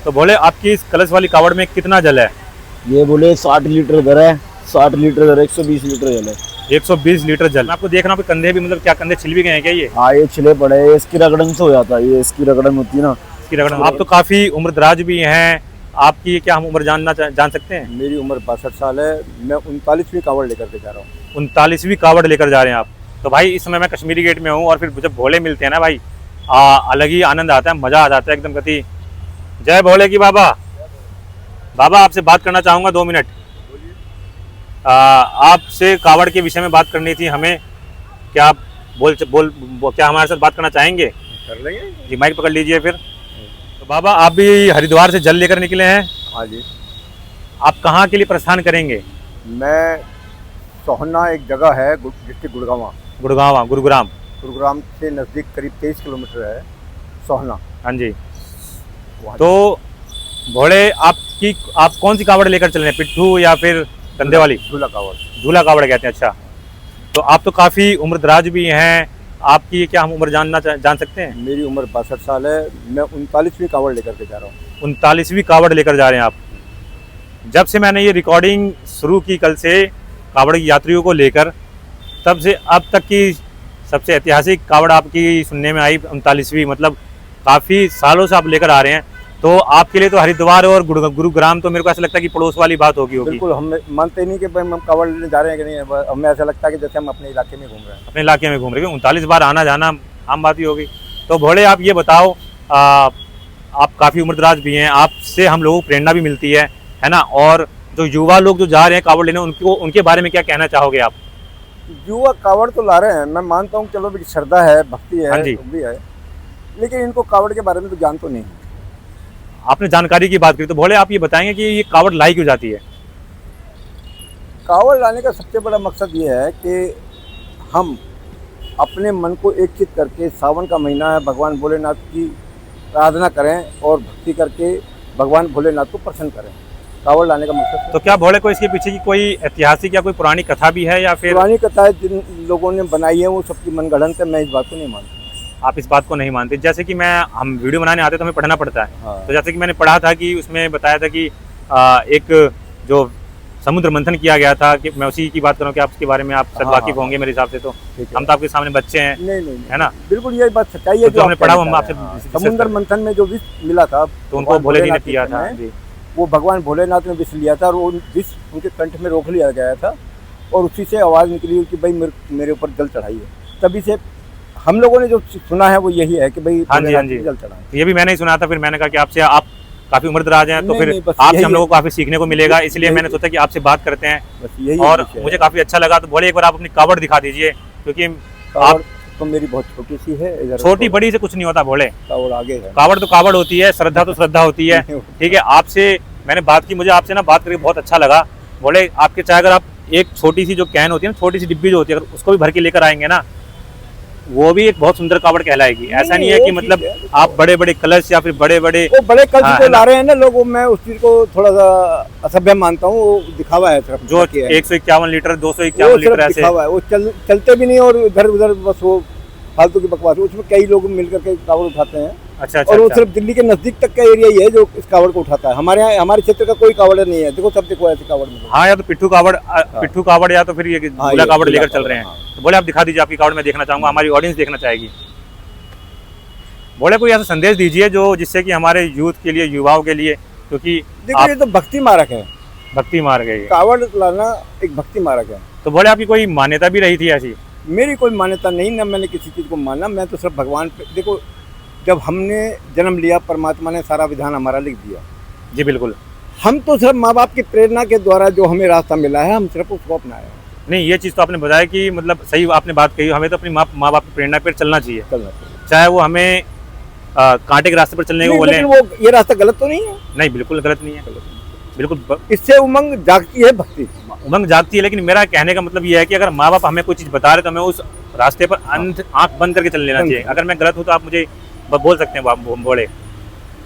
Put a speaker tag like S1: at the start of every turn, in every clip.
S1: तो बोले आपकी इस कलश वाली कावड़ में कितना जल है?
S2: ये बोले 60 लीटर भरा है, 60 लीटर भरा, 120 लीटर जल है।
S1: 120 लीटर जल। मैं आपको देख रहा हूँ कंधे भी, मतलब क्या कंधे छिल भी गए हैं क्या ये?
S2: हाँ, ये छिले पड़े हैं, इसकी रगड़न से हो जाता है, ये इसकी रगड़न होती है ना।
S1: इसकी रगड़न। आप तो काफी उम्रदराज भी हैं, आपकी क्या हम उम्र जान सकते हैं?
S2: मेरी उम्र 62 साल है, मैं 39वीं कावड़ लेकर के जा रहा हूँ।
S1: 39वीं कावड़ लेकर जा रहे हैं आप? तो भाई इस समय मैं कश्मीरी गेट में हूँ और फिर जब भोले मिलते हैं ना भाई, अलग ही आनंद आता है, मजा आ जाता है एकदम गति। जय भोले की बाबा। बाबा आपसे बात करना चाहूंगा 2 मिनट। आपसे कावड़ के विषय में बात करनी थी हमें, क्या आप क्या हमारे साथ बात करना चाहेंगे?
S2: कर लेंगे
S1: जी, माइक पकड़ लीजिए फिर। तो बाबा आप भी हरिद्वार से जल लेकर निकले हैं?
S2: हाँ जी।
S1: आप कहाँ के लिए प्रस्थान करेंगे?
S2: मैं सोहना एक जगह है डिस्ट्रिक्ट गुरुग्राम से नज़दीक करीब 23 किलोमीटर है सोहना।
S1: हाँ जी। तो भोले आप कौन सी कावड़ लेकर चल रहे हैं, पिट्ठू या फिर कंधे वाली?
S2: झूला कावड़।
S1: झूला कावड़ कहते हैं। अच्छा, तो आप तो काफ़ी उम्रदराज भी हैं, आपकी क्या हम उम्र जान सकते हैं?
S2: मेरी उम्र 62 साल है, मैं 39वीं कावड़ लेकर के जा रहा हूँ।
S1: 39वीं कावड़ लेकर जा रहे हैं आप? जब से मैंने ये रिकॉर्डिंग शुरू की कल से कावड़ यात्रियों को लेकर, तब से अब तक की सबसे ऐतिहासिक कावड़ आपकी सुनने में आई 39वीं, मतलब काफ़ी सालों से आप लेकर आ रहे हैं। तो आपके लिए तो हरिद्वार और गुरुग्राम तो मेरे को ऐसा लगता है कि पड़ोस वाली बात होगी।
S2: बिल्कुल, हम मानते नहीं कि हम कावड़ लेने जा रहे हैं कि नहीं, हमें ऐसा लगता है कि जैसे हम अपने इलाके में घूम रहे हैं।
S1: अपने इलाके में घूम रहे हैं, 39 बार आना जाना आम बात ही होगी। तो भोले आप ये बताओ, आप काफ़ी उम्रदराज भी हैं, आपसे हम लोगों को प्रेरणा भी मिलती है ना? और जो युवा लोग जो जा रहे हैं कावड़ लेने, उनके बारे में क्या कहना चाहोगे आप?
S2: युवा कावड़ तो ला रहे हैं, मैं मानता हूँ, चलो भी श्रद्धा है, भक्ति है,
S1: हाँ जी।
S2: भी है, लेकिन इनको कावड़ के बारे में तो जान तो नहीं।
S1: आपने जानकारी की बात करी, तो भोले आप ये बताएंगे कि ये कावड़ लाई क्यों जाती है?
S2: कावड़ लाने का सबसे बड़ा मकसद ये है कि हम अपने मन को एक चित करके, सावन का महीना है, भगवान भोलेनाथ की आराधना करें और भक्ति करके भगवान भोलेनाथ को प्रसन्न करें। कावड़ लाने का मकसद।
S1: तो क्या भोले को इसके पीछे की कोई ऐतिहासिक या कोई पुरानी कथा भी है, या फिर?
S2: पुरानी कथा है, जिन लोगों ने बनाई है वो सबकी मनगढ़ंत है, मैं इस बात को नहीं मानता।
S1: आप इस बात को नहीं मानते? जैसे कि हम वीडियो बनाने आते तो हमें पढ़ना पड़ता है।
S2: हाँ।
S1: तो जैसे कि मैंने पढ़ा था कि उसमें बताया था कि एक जो समुद्र मंथन किया गया था, कि मैं उसी की बात करूँ कि आप उसके बारे में आप सब वाकिफ होंगे मेरे हिसाब से। तो हम तो आपके सामने बच्चे हैं।
S2: नहीं,
S1: है ना?
S2: बिल्कुल यही बात सच्चाई है।
S1: जो हमने पढ़ा हम आपसे।
S2: समुद्र मंथन में जो विष मिला था
S1: तो उनको भोले जी ने पिया था।
S2: वो भगवान भोलेनाथ ने विष लिया था और वो विष उनके कंठ में रोक लिया गया था और उसी से आवाज़ निकली कि भाई मेरे ऊपर जल चढ़ाइए। तभी से हम लोगों ने जो सुना है वो यही है कि भाई
S1: हाँ जी
S2: जल चढ़ाइए।
S1: ये भी मैंने ही सुना था, फिर मैंने कहा कि आपसे, आप काफ़ी उम्रदराज हैं, तो फिर आपसे हम लोगों को काफ़ी सीखने को मिलेगा, इसलिए मैंने सोचा कि आपसे बात करते हैं। और मुझे काफ़ी अच्छा लगा। तो भोले एक बार आप अपनी कावड़ दिखा दीजिए, क्योंकि आप
S2: तो मेरी बहुत छोटी सी है।
S1: छोटी बड़ी से कुछ नहीं होता भोले,
S2: कावड़ आगे है।
S1: कावड़ तो कावड़ होती है, श्रद्धा तो श्रद्धा होती है। ठीक है, आपसे मैंने बात की, मुझे आपसे ना बात करके बहुत अच्छा लगा। भोले आपके चाहे अगर आप एक छोटी सी जो कैन होती है ना, छोटी सी डिब्बी जो होती है, अगर उसको भी भर के लेकर आएंगे ना, वो भी एक बहुत सुंदर कावड़ कहलाएगी। ऐसा नहीं है कि मतलब आप बड़े बड़े कलश या फिर बड़े
S2: कलश को ला रहे हैं ना लोग, मैं उस चीज को थोड़ा सा असभ्य मानता हूँ। वो दिखावा है सिर्फ, जो
S1: 151 लीटर 251 लीटर ऐसे
S2: दिखावा है। वो चलते भी नहीं और इधर उधर बस वो फालतू की बकवास। उसमें कई लोग मिलकर के कावड़ उठाते हैं।
S1: अच्छा।
S2: और वो सिर्फ दिल्ली के नजदीक तक का एरिया ही है जो इस कावड़ को उठाता है। हमारे यहाँ, हमारे क्षेत्र का कोई कावड़ नहीं है। देखो सब देखो ऐसे कावड़ में।
S1: हाँ, या तो पिट्ठू कावड़ या तो फिर ये झूला कावड़ लेकर चल रहे हैं। तो बोले आप दिखा दीजिए आपकी कावड़, मैं देखना चाहूंगा, हमारी ऑडियंस देखना चाहेगी। बोले कोई ऐसा संदेश दीजिए जो जिससे कि हमारे यूथ के लिए, युवाओं के लिए, क्योंकि
S2: देखो ये तो भक्ति मार्ग है।
S1: भक्ति मार्ग है,
S2: कावड़ लाना एक भक्ति मार्ग है।
S1: तो बोले आपकी कोई मान्यता भी रही थी ऐसी?
S2: मेरी कोई मान्यता नहीं, ना मैंने किसी चीज़ को माना। मैं तो सिर्फ भगवान पे, देखो जब हमने जन्म लिया, परमात्मा ने सारा विधान हमारा लिख दिया।
S1: जी बिल्कुल।
S2: हम तो सिर्फ माँ बाप की प्रेरणा के द्वारा जो हमें रास्ता मिला है, हम सिर्फ उसको अपनाए।
S1: नहीं, ये चीज़ तो आपने बताया कि मतलब सही आपने बात कही, हमें तो अपनी माँ बाप की प्रेरणा पर चलना चाहिए, चाहे वो हमें कांटे के रास्ते पर चलने को बोले।
S2: वो ये रास्ता गलत तो नहीं है?
S1: नहीं, बिल्कुल गलत नहीं है, बिल्कुल।
S2: इससे उमंग जागती है, भक्ति
S1: उमंग जागती है। लेकिन मेरा कहने का मतलब ये है कि अगर माँ बाप हमें कोई चीज़ बता रहे तो हमें उस रास्ते पर आंख बंद करके चल लेना चाहिए। अगर मैं गलत हूँ तो आप मुझे बोल सकते हैं, बोले,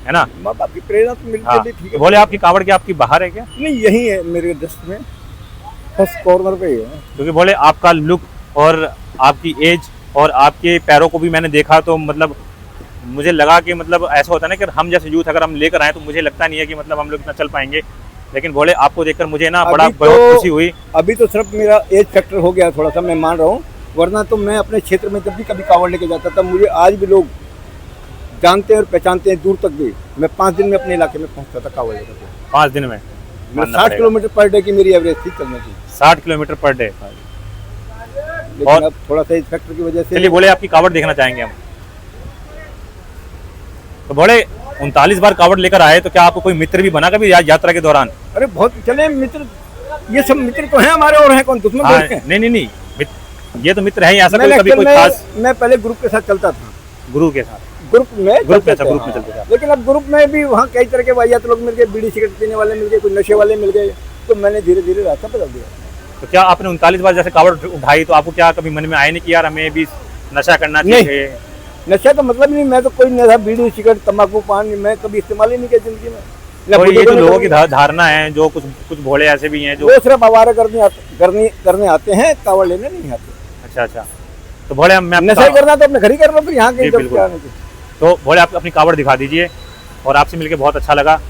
S1: है ना?
S2: माँ बाप की प्रेरणा तो मिलती है, ठीक है।
S1: बोले आपकी कावड़ क्या आपकी बाहर है क्या?
S2: नहीं, यही है मेरे जस्ट में, फर्स्ट कॉर्नर पे ही है।
S1: क्योंकि बोले आपका लुक और आपकी एज और आपके पैरों को भी मैंने देखा, तो मतलब मुझे लगा कि मतलब ऐसा होता है ना कि हम जैसे यूथ अगर हम लेकर आए तो मुझे लगता नहीं है कि मतलब हम लोग इतना चल पाएंगे, लेकिन भोले आपको देखकर मुझे ना बड़ा बहुत खुशी हुई।
S2: अभी तो सिर्फ मेरा एज फैक्टर हो गया थोड़ा सा, मैं मान रहा हूँ, वरना तो मैं अपने क्षेत्र में जब भी कभी कांवड़ लेके जाता था, मुझे आज भी लोग जानते हैं और पहचानते हैं दूर तक भी। मैं 5 दिन में अपने इलाके में पहुंचता था कांवड़ लेकर के।
S1: 5 दिन में
S2: 60 किलोमीटर पर डे की मेरी एवरेज थी चलने की।
S1: 60 किलोमीटर पर डे।
S2: लेकिन अब थोड़ा सा एज फैक्टर की वजह से।
S1: चलिए भोले आपकी कावड़ देखना चाहेंगे हम। तो भोले 39 बार कावड़ लेकर आए, तो क्या आपको कोई मित्र भी बना कभी यात्रा के दौरान?
S2: अरे बहुत चले मित्र, ये सब मित्र तो हैं हमारे, और हैं कौन दुश्मन?
S1: हाँ, नहीं, ये तो मित्र है, ऐसा कोई कभी कोई खास?
S2: मैं पहले ग्रुप के साथ चलता था,
S1: गुरु के साथ
S2: ग्रुप में
S1: चलते थे।
S2: लेकिन अब ग्रुप में भी वहाँ कई तरह के वाहियात लोग मिल गए, बीड़ी सिगरेट पीने वाले मिल गए, कुछ नशे वाले मिल गए, तो मैंने धीरे धीरे रास्ता बदल दिया।
S1: तो क्या आपने 39 बार जैसे कावड़ उठाई, तो आपको क्या कभी मन में आया नहीं कि यार हमें भी नशा करना चाहिए?
S2: नशा तो मतलब नहीं, मैं तो कोई नशा, बीड़ी सिगरेट तंबाकू पान मैं कभी इस्तेमाल ही नहीं किया जिंदगी में।
S1: तो ये जो लोगों की धारणा है, जो कुछ भोले ऐसे भी हैं जो
S2: वो सिर्फ आवारा करने आते हैं, कावड़ लेने नहीं आते।
S1: अच्छा। तो भोले मैं
S2: नशा करना तो अपने घर ही कर रहा हूँ, फिर यहाँ के
S1: तो भोले आप अपनी कावड़ दिखा दीजिए, और आपसे मिलकर बहुत अच्छा लगा।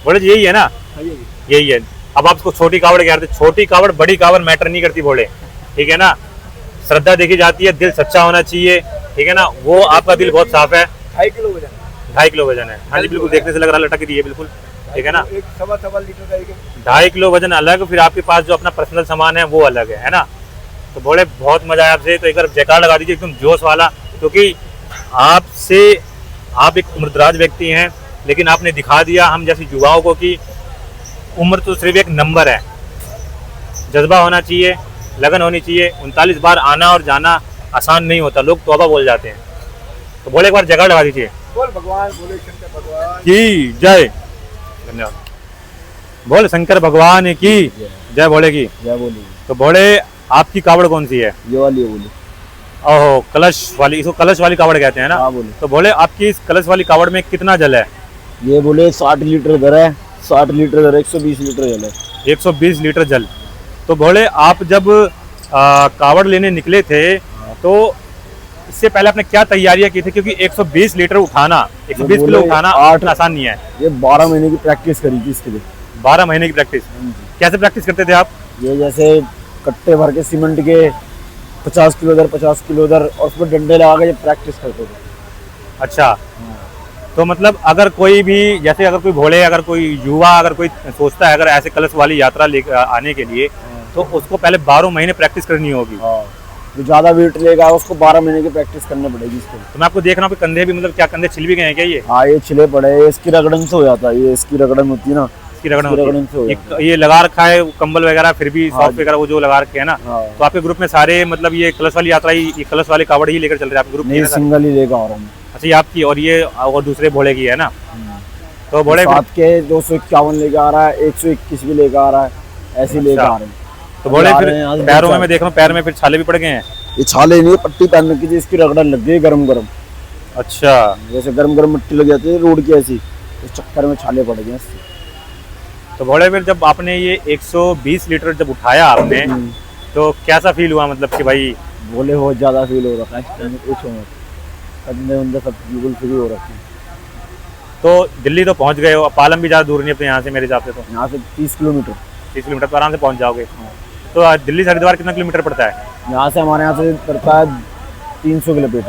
S1: भोले जी यही है ना? यही है। अब आपको छोटी कावड़ कह रहे थे, छोटी कावड़ बड़ी कावड़ मैटर नहीं करती भोले, ठीक है ना? श्रद्धा देखी जाती है, दिल सच्चा होना चाहिए, ठीक है ना? वो आपका दिल बहुत साफ है।
S2: 2.5 किलो वजन,
S1: 2.5 किलो वजन है। हाँ जी बिल्कुल, देखने से लग रहा लटक रही है बिल्कुल, ठीक है ना?
S2: 1.25 लीटर का
S1: 2.5 किलो वजन अलग, फिर आपके पास जो अपना पर्सनल सामान है वो अलग है ना? तो भोले बहुत मजा आया आपसे, तो एक बार जयकार लगा दीजिए एकदम जोश वाला, क्योंकि आप एक उम्रदराज व्यक्ति हैं, लेकिन आपने दिखा दिया हम जैसे युवाओं को कि उम्र तो सिर्फ एक नंबर है, जज्बा होना चाहिए, लगन होनी चाहिए। 39 बार आना और जाना आसान नहीं होता, लोग तौबा बोल जाते हैं। तो बोले एक बार जगह लगा दीजिए।
S2: बोल भगवान, बोले शंकर भगवान
S1: की जय। धन्यवाद। बोल शंकर भगवान की जय। बोले की
S2: जय। बोली।
S1: तो बोले आपकी कावड़ कौन सी है?
S2: ये वाली है। बोली।
S1: ओहो, कलश वाली, इसको कलश वाली कावड़ कहते हैं ना?
S2: हाँ बोले।
S1: तो बोले आपकी इस कलश वाली कावड़ में कितना जल है?
S2: ये बोले 60 लीटर इधर है, 60 लीटर इधर, 120 लीटर जल है।
S1: 120 लीटर जल। तो बोले आप जब कावड़ लेने निकले थे, तो इससे पहले आपने क्या तैयारियां की थी? क्योंकि 120 लीटर उठाना, 120 किलो उठाना आसान नहीं है।
S2: ये 12 महीने की प्रैक्टिस करी थी इसके लिए।
S1: 12 महीने की प्रैक्टिस। कैसे प्रैक्टिस करते थे आप?
S2: ये जैसे कट्टे भर के सीमेंट के 50 किलो इधर, 50 किलो इधर, और उसमें डंडे लगा के प्रैक्टिस करते थे।
S1: अच्छा। तो मतलब अगर कोई भी, जैसे अगर कोई भोले, अगर कोई युवा, अगर कोई सोचता है अगर ऐसे कलश वाली यात्रा लेकर आने के लिए, तो उसको पहले 12 महीने प्रैक्टिस करनी होगी।
S2: जो ज्यादा वेट लेगा उसको 12 महीने की प्रैक्टिस करनी पड़ेगी इसको।
S1: तो मैं आपको देख रहा हूँ कंधे भी, मतलब क्या कंधे छिल भी गए हैं क्या ये?
S2: हाँ, ये छिले पड़े हैं, इसकी रगड़न से हो जाता है। ये इसकी रगड़न होती है ना,
S1: इसकी रगड़न से ये लगा रखा है कंबल वगैरह, फिर भी सॉफ्ट वगैरह वो जो लगा रखे है ना। तो आपके ग्रुप में सारे मतलब ये कलश वाली यात्रा ही, कलश वाले कावड़ ही लेकर चल रहे हैं आपके ग्रुप?
S2: नहीं, सिंगल ही लेकर आ रहा हूँ।
S1: अच्छा, ये आपकी और ये और दूसरे भोले की है ना? तो भोले
S2: साथ के 251 लेके आ रहा है, 121 भी लेके आ रहा है, ऐसे लेके आ रहे हैं।
S1: तो भोले फिर पैरों में मैं देख रहा हूँ, पैर में फिर छाले भी पड़ गए हैं?
S2: ये छाले नहीं, पट्टी पहनने की थी, इसकी रगड़न लग गई गरम गरम।
S1: अच्छा।
S2: जैसे गरम गरम मिट्टी लग जाती है रोड की, ऐसी इस चक्कर में छाले पड़ गए इससे।
S1: तो भोले फिर जब आपने ये 120 लीटर जब उठाया आपने, तो कैसा फील हुआ? मतलब कि भाई
S2: बोले बहुत ज्यादा फील हो रहा है, कुछ कंधे सब बिल्कुल फ्री हो रखे हैं।
S1: तो दिल्ली तो पहुंच गए हो, पालम भी ज़्यादा दूर नहीं अपने यहाँ से मेरे हिसाब से? तो
S2: यहाँ से 30 किलोमीटर।
S1: 30 किलोमीटर तो आराम से पहुंच जाओगे। तो दिल्ली से हरिद्वार कितना किलोमीटर पड़ता है?
S2: यहाँ से हमारे यहाँ से पड़ता है 300 की लपेट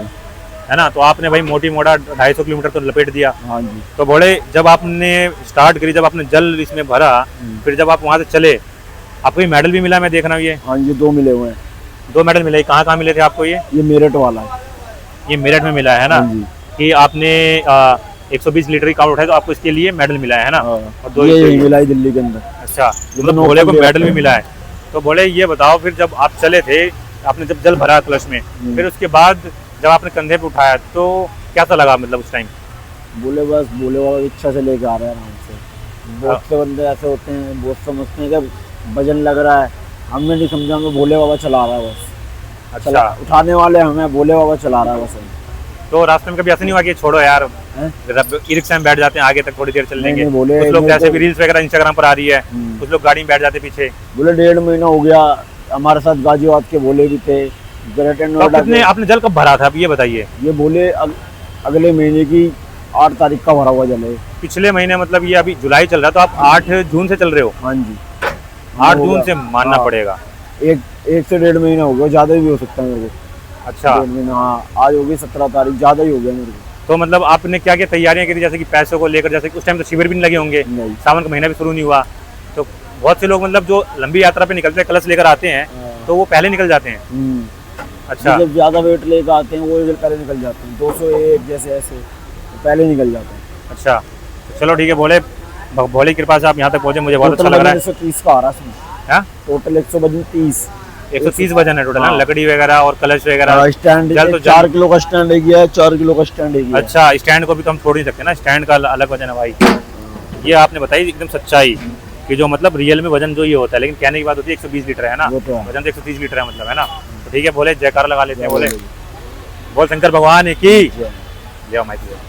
S1: है ना? तो आपने भाई मोटी मोटा 250 किलोमीटर तो लपेट दिया।
S2: हाँ जी।
S1: तो बोले जब आपने स्टार्ट करी, जब आपने जल इसमें भरा, फिर जब आप वहाँ से चले, आपको ये मेडल भी मिला, मैं देख रहा हूँ ये?
S2: हाँ जी, 2 मिले हुए हैं।
S1: 2 मेडल मिले। कहाँ मिले थे आपको ये?
S2: ये मेरठ वाला है।
S1: ये मेरठ में मिला है ना? कि आपने 120 लीटर की कावड़ उठाई, तो आपको इसके लिए मेडल मिला है ना? और 2
S2: ये मिला है दिल्ली के अंदर।
S1: अच्छा, मतलब भोले को मेडल भी मिला है। तो बोले ये बताओ, फिर जब आप चले थे, आपने जब जल भरा क्लच में, फिर उसके बाद जब आपने कंधे पे उठाया तो कैसा लगा मतलब उस टाइम?
S2: बोले बस भोले बाबा इच्छा से लेके आ रहे हैं आराम से। बहुत से बंदे ऐसे होते हैं, बहुत समझते हैं कि वजन लग रहा है, हमने नहीं समझा, हमें भोले बाबा चला रहा है बस। अच्छा, उठाने वाले हमें, भोले बाबा चला रहा है बस।
S1: तो रास्ते में कभी ऐसा नहीं हुआ कि छोड़ो यार,
S2: हैं?
S1: ई रिक्शा में बैठ जाते हैं, आगे तक थोड़ी देर चल लेंगे।
S2: नहीं, बोले
S1: कुछ लोग
S2: मेरे
S1: जैसे
S2: को-
S1: भी रील्स वगैरह इंस्टाग्राम पर आ रही है,
S2: हम्म।
S1: कुछ लोग गाड़ी में बैठ जाते पीछे।
S2: बोले 1.5 महीना हो गया हमारे साथ गाजियाबाद के बोले भी थे, ग्रेटर
S1: तो
S2: नोएडा
S1: कितने
S2: के।
S1: आपने जल कब भरा था, अब ये बताइए।
S2: ये बोले अगले महीने की 8 तारीख का भरा हुआ जल है।
S1: पिछले महीने, मतलब ये अभी जुलाई चल रहा है, तो आप 8 जून से चल रहे हो।
S2: हाँ जी,
S1: 8
S2: हो
S1: जून
S2: गया।
S1: से मानना
S2: हाँ।
S1: पड़ेगा।
S2: एक से 1.5 महीना हो गया, ज्यादा भी हो सकता है मेरे को।
S1: अच्छा,
S2: 1.5 महीना, हाँ। आज हो गई 17 तारीख, ज्यादा ही हो गया मेरे को।
S1: तो मतलब आपने क्या क्या तैयारियां करी, जैसे कि पैसों को लेकर, जैसे कि उस टाइम तो शिविर भी नहीं लगे होंगे,
S2: नहीं।
S1: सावन का महीना भी शुरू नहीं हुआ, तो बहुत से लोग मतलब जो लंबी यात्रा पे निकलते हैं, कलश लेकर आते हैं, तो वो पहले निकल जाते हैं। अच्छा,
S2: जब ज्यादा वेट लेकर आते हैं वो पहले निकल जाते हैं, 201 जैसे ऐसे तो पहले निकल जाते हैं।
S1: अच्छा, तो चलो ठीक है, भोले की कृपा से आप यहाँ तक पहुंचे, मुझे बहुत अच्छा लग रहा है।
S2: 130 का आ रहा है,
S1: हाँ?
S2: टोटल 130
S1: 130 वजन है टोटल,
S2: हाँ।
S1: लकड़ी वगैरह और कलश वगैरह।
S2: स्टैंड
S1: जल तो
S2: 4 किलो का स्टैंड है, गया 4 किलो का स्टैंड है गया।
S1: अच्छा, स्टैंड को भी तो हम छोड़ नहीं सकते ना, स्टैंड का अलग वजन है भाई। ये आपने बताई एकदम सच्चाई कि जो मतलब रियल में वजन जो ये होता है, लेकिन कहने की बात होती है 120 लीटर है ना,
S2: वो तो है।
S1: वजन तो 130 लीटर है, मतलब है ना। तो ठीक है, बोले जयकारा लगा लेते हैं, बोले बोल शंकर भगवान की जय माता दी।